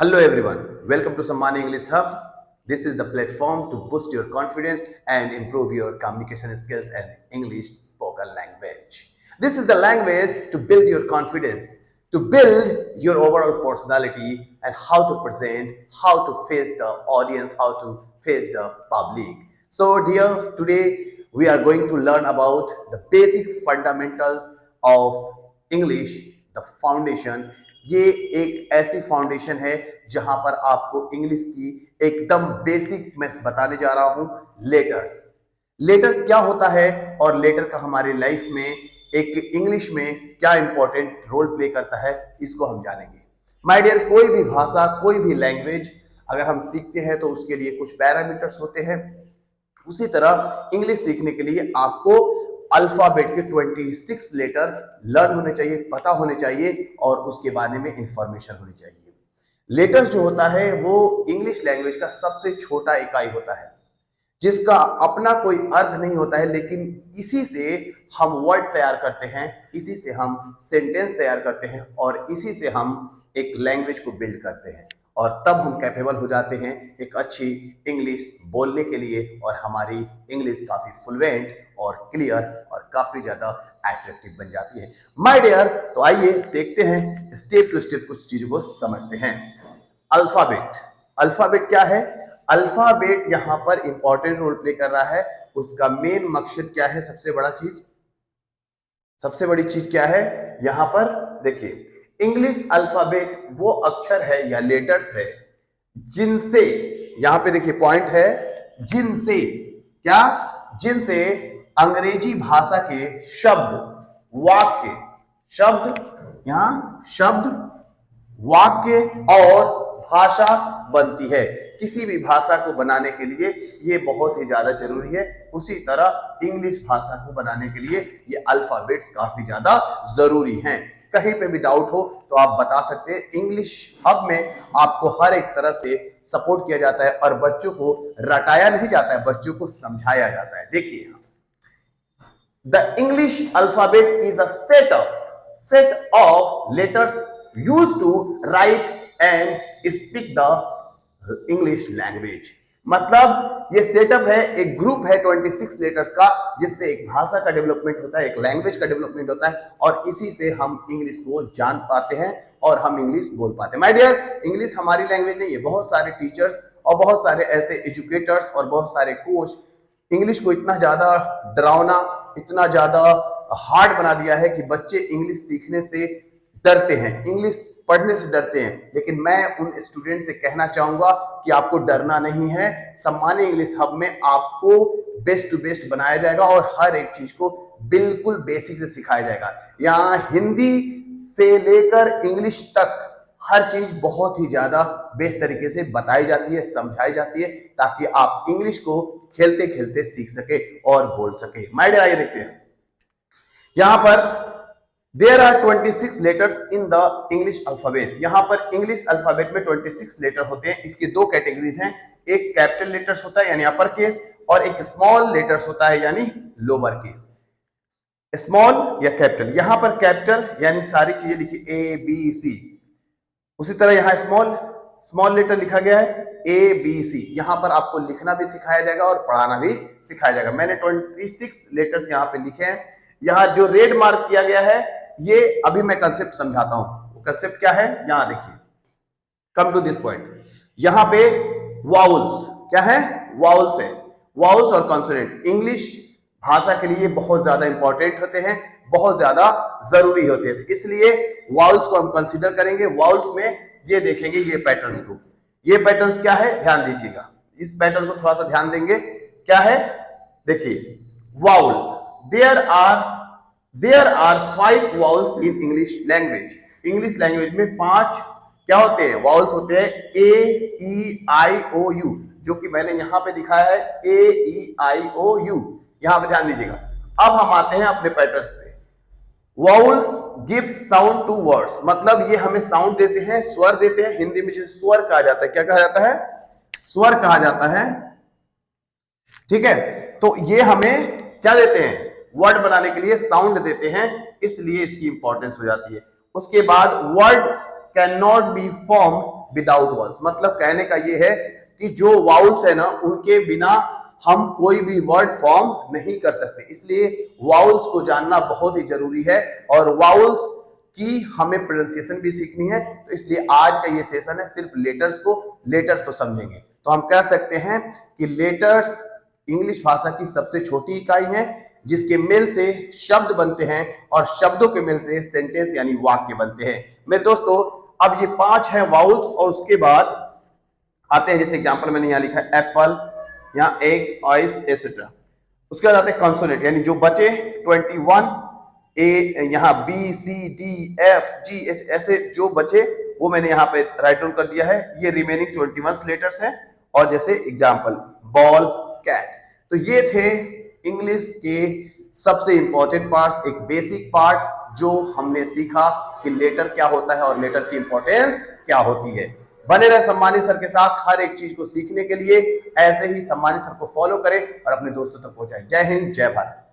Hello everyone, welcome to Sammani English Hub. This is the platform to boost your confidence and improve your communication skills and English spoken language. This is the language to build your confidence, to build your overall personality and how to present, how to face the audience, how to face the public. So dear, today we are going to learn about the basic fundamentals of English, the foundation. ये एक ऐसी foundation है जहां पर आपको English की एकदम basic मैं बताने जा रहा हूं। लेटर्स लेटर्स क्या होता है और लेटर का हमारी लाइफ में एक इंग्लिश में क्या इंपॉर्टेंट रोल प्ले करता है, इसको हम जानेंगे। माय डियर, कोई भी भाषा, कोई भी लैंग्वेज अगर हम सीखते हैं तो उसके लिए कुछ पैरामीटर्स होते हैं। उसी तरह इंग्लिश सीखने के लिए आपको अल्फाबेट के 26 लेटर लर्न होने चाहिए, पता होने चाहिए और उसके बारे में इंफॉर्मेशन होनी चाहिए। लेटर्स जो होता है वो इंग्लिश लैंग्वेज का सबसे छोटा इकाई होता है जिसका अपना कोई अर्थ नहीं होता है, लेकिन इसी से हम वर्ड तैयार करते हैं, इसी से हम सेंटेंस तैयार करते हैं और इसी से हम एक लैंग्वेज को बिल्ड करते हैं और तब हम कैपेबल हो जाते हैं एक अच्छी इंग्लिश बोलने के लिए और हमारी इंग्लिश काफी फ्लुएंट और क्लियर और काफी ज्यादा एट्रैक्टिव बन जाती है। माय डियर, तो आइए देखते हैं स्टेप टू स्टेप कुछ चीजों को समझते हैं। अल्फाबेट अल्फाबेट क्या है? अल्फाबेट यहां पर इंपॉर्टेंट रोल प्ले कर रहा है। उसका मेन मकसद क्या है? सबसे बड़ी चीज क्या है यहां पर? देखिए, इंग्लिश अल्फाबेट वो अक्षर है या लेटर्स है जिनसे, यहां पे देखिए पॉइंट है, जिनसे क्या, जिनसे अंग्रेजी भाषा के शब्द, वाक्य, शब्द, वाक्य और भाषा बनती है। किसी भी भाषा को बनाने के लिए ये बहुत ही ज्यादा जरूरी है। उसी तरह इंग्लिश भाषा को बनाने के लिए ये अल्फाबेट्स काफी ज्यादा जरूरी हैं। कहीं पे भी डाउट हो तो आप बता सकते हैं। इंग्लिश हब में आपको हर एक तरह से सपोर्ट किया जाता है और बच्चों को रटाया नहीं जाता है, बच्चों को समझाया जाता है। देखिए, the English alphabet is a set of letters used to write and speak the English language. मतलब ये सेटअप है, एक ग्रुप है 26 लेटर्स का, जिससे एक भाषा का डेवलपमेंट होता है, एक लैंग्वेज का डेवलपमेंट होता है और इसी से हम इंग्लिश को जान पाते हैं और हम इंग्लिश बोल पाते हैं। माय डियर, इंग्लिश हमारी लैंग्वेज नहीं है। बहुत सारे टीचर्स और बहुत सारे ऐसे एजुकेटर्स और बहुत सारे कोच इंग्लिश को इतना ज्यादा डरावना, इतना ज्यादा हार्ड बना दिया है कि बच्चे इंग्लिश सीखने से डरते हैं, इंग्लिश पढ़ने से डरते हैं। लेकिन मैं उन स्टूडेंट से कहना चाहूंगा कि आपको डरना नहीं है। सम्मानी इंग्लिश हब में आपको बेस्ट टू बेस्ट बनाया जाएगा और हर एक चीज को बिल्कुल बेसिक से सिखाया जाएगा। यहाँ हिंदी से लेकर इंग्लिश तक हर चीज बहुत ही ज्यादा बेस्ट तरीके से बताई जाती है, समझाई जाती है, ताकि आप इंग्लिश को खेलते खेलते सीख सके और बोल सके। माय डियर, आइए देखते हैं। यहां पर there are 26 letters in the English alphabet. यहां पर इंग्लिश अल्फाबेट में 26 लेटर होते हैं। इसकी दो कैटेगरीज हैं, एक कैपिटल लेटर्स होता है यानी अपर केस और एक स्मॉल लेटर्स होता है यानी लोअर केस। स्मॉल या कैपिटल, यहां पर कैपिटल यानी सारी चीजें लिखी ए बी सी, उसी तरह यहां स्मॉल लेटर लिखा गया है ए बी सी। यहां पर आपको लिखना भी सिखाया जाएगा और पढ़ाना भी सिखाया जाएगा। मैंने 26 लेटर्स यहां पे लिखे हैं। यहां जो रेड मार्क किया गया है, ये अभी मैं कंसेप्ट समझाता हूं। कंसेप्ट क्या है यहां देखिए, कम टू दिस पॉइंट। यहां पे वाउल्स क्या है? वाउल्स है। वाउल्स और कॉन्सोनेंट इंग्लिश भाषा के लिए बहुत ज्यादा इंपॉर्टेंट होते हैं, बहुत ज्यादा जरूरी होते हैं, इसलिए वाउल्स को हम कंसीडर करेंगे। वाउल्स में ये देखेंगे ये पैटर्न्स को, ये पैटर्न्स क्या है ध्यान दीजिएगा, इस पैटर्न को थोड़ा सा ध्यान देंगे। क्या है? देखिए, vowels, there are 5 vowels in English language. English language में 5 क्या होते हैं? वाउल्स होते हैं। ए ई आई ओ यू, जो कि मैंने यहां पे दिखाया है, ए ई आई ओ यू। यहां पे ध्यान दीजिएगा। अब हम आते हैं अपने पैटर्न्स पे। Vowels gives sound to words, मतलब ये हमें साउंड देते हैं, स्वर देते हैं। हिंदी में जिसे स्वर कहा जाता है, क्या कहा जाता है? स्वर कहा जाता है। ठीक है, तो ये हमें क्या देते हैं? वर्ड बनाने के लिए साउंड देते हैं, इसलिए इसकी इंपॉर्टेंस हो जाती है। उसके बाद word can not be form without vowels. मतलब कहने का ये है कि जो वाउल्स है ना, उनके बिना हम कोई भी वर्ड फॉर्म नहीं कर सकते, इसलिए वाउल्स को जानना बहुत ही जरूरी है और वाउल्स की हमें प्रोनाउंसिएशन भी सीखनी है। तो इसलिए आज का ये सेशन है सिर्फ लेटर्स को समझेंगे। तो हम कह सकते हैं कि लेटर्स इंग्लिश भाषा की सबसे छोटी इकाई है, जिसके मेल से शब्द बनते हैं और शब्दों के मेल से सेंटेंस यानी वाक्य बनते हैं। मेरे दोस्तों, अब ये 5 है वाउल्स और उसके बाद आते हैं, जैसे एग्जांपल मैंने यहाँ लिखा है एप्पल, यहाँ एग, ऑइस एसेट्रा। उसके बाद आते हैं कॉन्सोनेंट यानी जो बचे 21 ए, यहाँ B C D F G H, ऐसे जो बचे वो मैंने यहाँ पे राइट डाउन कर दिया है। ये रिमेनिंग 21 लेटर्स हैं। और जैसे एग्जांपल बॉल, कैट। तो ये थे इंग्लिश के सबसे इंपॉर्टेंट पार्ट्स, एक बेसिक पार्ट जो हमने सीखा कि लेटर क्या होता है और लेटर की इंपॉर्टेंस क्या होती है। बने रहे सम्मानित सर के साथ हर एक चीज को सीखने के लिए। ऐसे ही सम्मानित सर को फॉलो करें और अपने दोस्तों तक पहुंचाएं। जय हिंद, जय भारत।